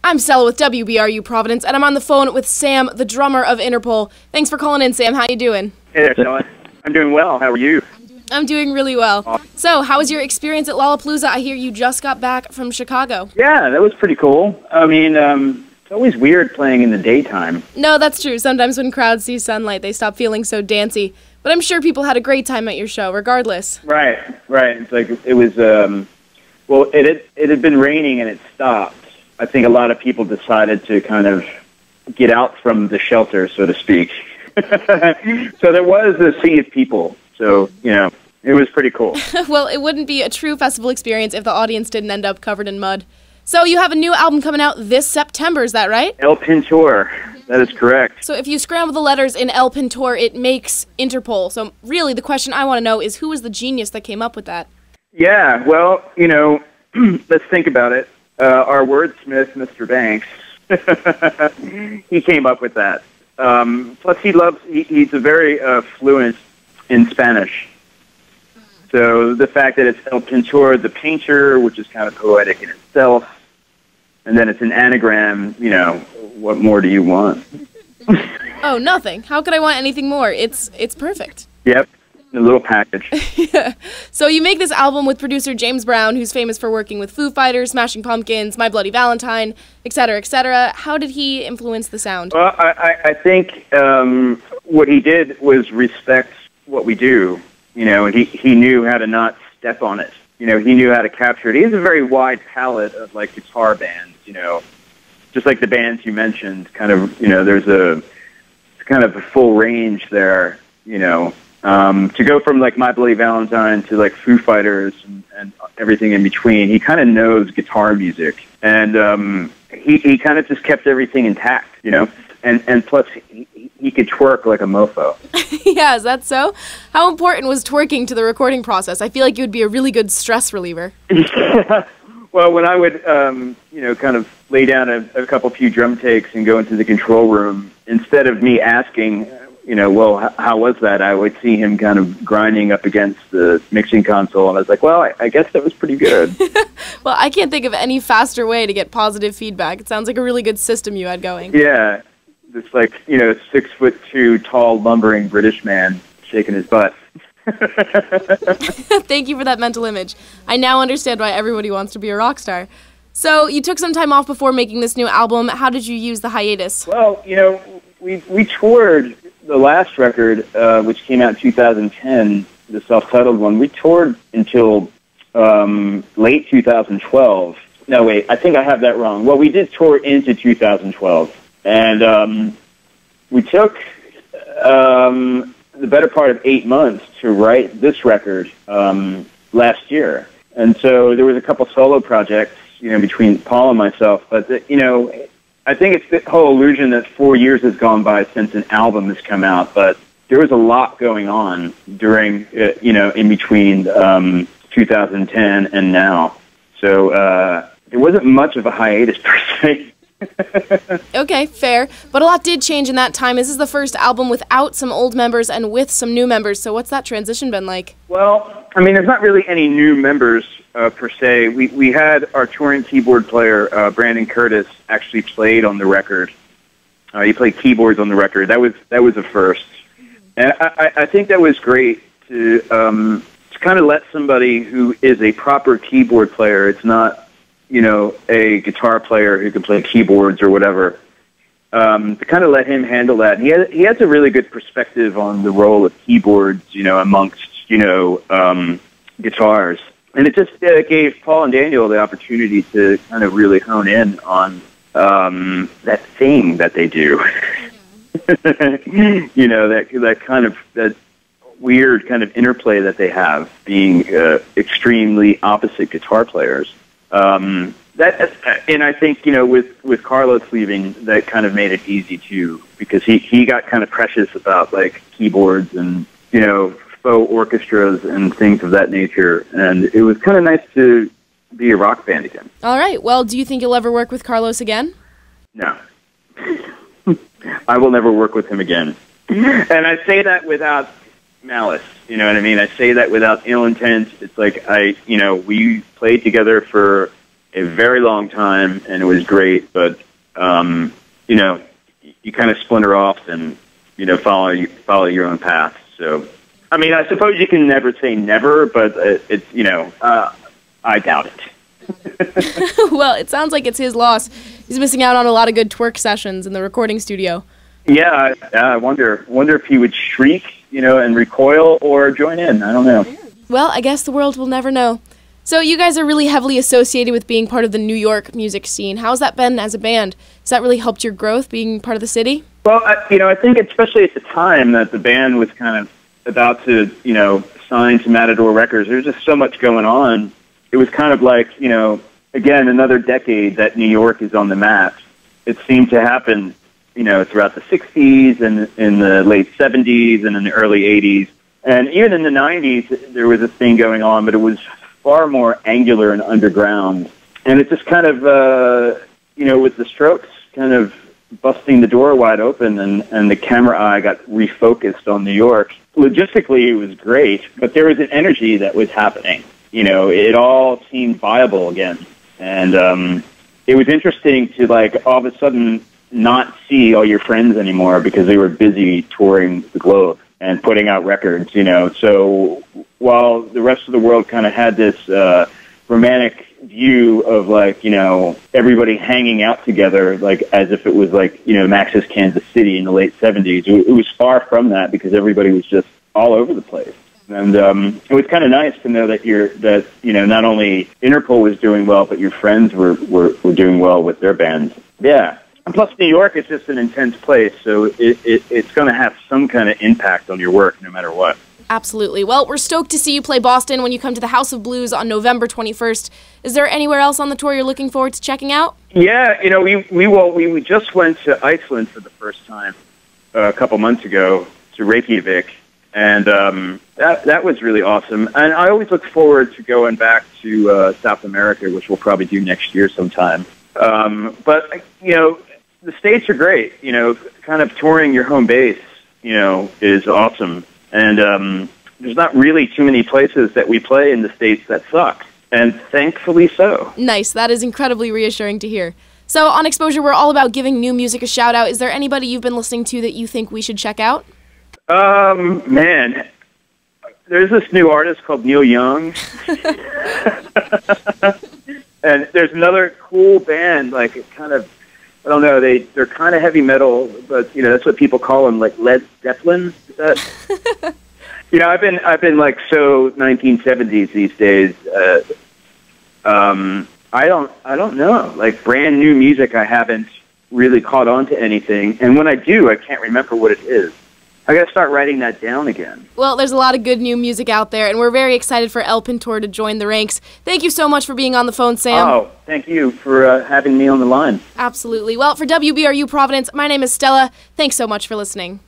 I'm Stella with WBRU Providence, and I'm on the phone with Sam, the drummer of Interpol. Thanks for calling in, Sam. How you doing? Hey there, Stella. I'm doing well. How are you? I'm doing really well. So, how was your experience at Lollapalooza? I hear you just got back from Chicago. Yeah, that was pretty cool. I mean, it's always weird playing in the daytime. No, that's true. Sometimes when crowds see sunlight, they stop feeling so dancey. But I'm sure people had a great time at your show, regardless. Right. It's like, it was, well, it had been raining and it stopped. I think a lot of people decided to kind of get out from the shelter, so to speak. So there was a sea of people. So, you know, it was pretty cool. Well, it wouldn't be a true festival experience if the audience didn't end up covered in mud. So you have a new album coming out this September, is that right? El Pintor. That is correct. So if you scramble the letters in El Pintor, it makes Interpol. So really, the question I want to know is who was the genius that came up with that? Yeah, well, you know, let's think about it. Our wordsmith, Mr. Banks, he came up with that. Plus, he's a very fluent in Spanish. So the fact that it's El Pintor, the painter, which is kind of poetic in itself, and then it's an anagram, you know, what more do you want? Oh, nothing. How could I want anything more? It's perfect. Yep, a little package. Yeah. So you make this album with producer James Brown, who's famous for working with Foo Fighters, Smashing Pumpkins, My Bloody Valentine, etc., etc. How did he influence the sound? Well, I think what he did was respect what we do. You know, and he knew how to not step on it. You know, he knew how to capture it. He has a very wide palette of, like, guitar bands, you know, just like the bands you mentioned, kind of, you know, there's kind of a full range there, you know. To go from, like, My Bloody Valentine to, like, Foo Fighters and everything in between, he kind of knows guitar music. And he kind of just kept everything intact, you know. And plus, he could twerk like a mofo. Yeah, is that so? How important was twerking to the recording process? I feel like it would be a really good stress reliever. Well, when I would, you know, kind of lay down a few drum takes and go into the control room, instead of me asking, you know, well, how was that? I would see him kind of grinding up against the mixing console, and I was like, well, I guess that was pretty good. Well, I can't think of any faster way to get positive feedback. It sounds like a really good system you had going. Yeah. This, like, you know, 6'2" tall, lumbering British man shaking his butt. Thank you for that mental image. I now understand why everybody wants to be a rock star. So you took some time off before making this new album. How did you use the hiatus? Well, you know, we toured the last record, which came out in 2010, the self-titled one. We toured until late 2012. No, wait, I think I have that wrong. Well, we did tour into 2012. And we took the better part of 8 months to write this record last year. And so there was a couple solo projects, you know, between Paul and myself. But, you know, I think it's the whole illusion that 4 years has gone by since an album has come out. But there was a lot going on during, you know, in between 2010 and now. So there wasn't much of a hiatus per se. Okay, fair. But a lot did change in that time. This is the first album without some old members and with some new members. So what's that transition been like? Well, I mean, there's not really any new members per se. We had our touring keyboard player, Brandon Curtis, actually played on the record. He played keyboards on the record. That was a first. And I think that was great to kind of let somebody who is a proper keyboard player, it's not, you know, a guitar player who can play keyboards or whatever, to kind of let him handle that. And he has a really good perspective on the role of keyboards, you know, amongst, you know, guitars. And it just gave Paul and Daniel the opportunity to kind of really hone in on that thing that they do. You know, that kind of, that weird kind of interplay that they have, being extremely opposite guitar players. And I think, you know, with Carlos leaving, that kind of made it easy too, because he got kind of precious about, like, keyboards and, you know, faux orchestras and things of that nature. And it was kind of nice to be a rock band again. All right. Well, do you think you'll ever work with Carlos again? No. I will never work with him again. And I say that without malice, you know what I mean? I say that without ill intent. It's like we played together for a very long time, and it was great. But you know, you kind of splinter off and follow your own path. So, I mean, I suppose you can never say never, but it's I doubt it. Well, it sounds like it's his loss. He's missing out on a lot of good twerk sessions in the recording studio. Yeah, I wonder if he would shriek, and recoil or join in. I don't know. Well, I guess the world will never know. So you guys are really heavily associated with being part of the New York music scene. How's that been as a band? Has that really helped your growth, being part of the city? Well, I think especially at the time that the band was kind of about to, sign to Matador Records, there was just so much going on. It was kind of like, again, another decade that New York is on the map. It seemed to happen, throughout the 60s and in the late 70s and in the early 80s. And even in the 90s, there was a thing going on, but it was far more angular and underground. And it just kind of, with the Strokes kind of busting the door wide open and the camera eye got refocused on New York. Logistically, it was great, but there was an energy that was happening. It all seemed viable again. And it was interesting to, all of a sudden not see all your friends anymore because they were busy touring the globe and putting out records, So while the rest of the world kind of had this romantic view of, everybody hanging out together, as if it was, Max's Kansas City in the late 70s, it was far from that because everybody was just all over the place. And it was kind of nice to know that not only Interpol was doing well, but your friends were doing well with their bands. Yeah. And plus, New York is just an intense place, so it's going to have some kind of impact on your work no matter what. Absolutely. Well, we're stoked to see you play Boston when you come to the House of Blues on November 21st. Is there anywhere else on the tour you're looking forward to checking out? Yeah, we just went to Iceland for the first time a couple months ago to Reykjavik, and that was really awesome. And I always look forward to going back to South America, which we'll probably do next year sometime. But the States are great. Kind of touring your home base, is awesome. And there's not really too many places that we play in the States that suck. And thankfully so. Nice. That is incredibly reassuring to hear. So on Exposure, we're all about giving new music a shout out. Is there anybody you've been listening to that you think we should check out? Man, there's this new artist called Neil Young. And there's another cool band, kind of, I don't know, they're kind of heavy metal, but that's what people call them, Led Zeppelin. Is that? I've been so 1970s these days. I don't know. Brand new music, I haven't really caught on to anything, and when I do, I can't remember what it is. I got to start writing that down again. Well, there's a lot of good new music out there, and we're very excited for El Pintor to join the ranks. Thank you so much for being on the phone, Sam. Oh, thank you for having me on the line. Absolutely. Well, for WBRU Providence, my name is Stella. Thanks so much for listening.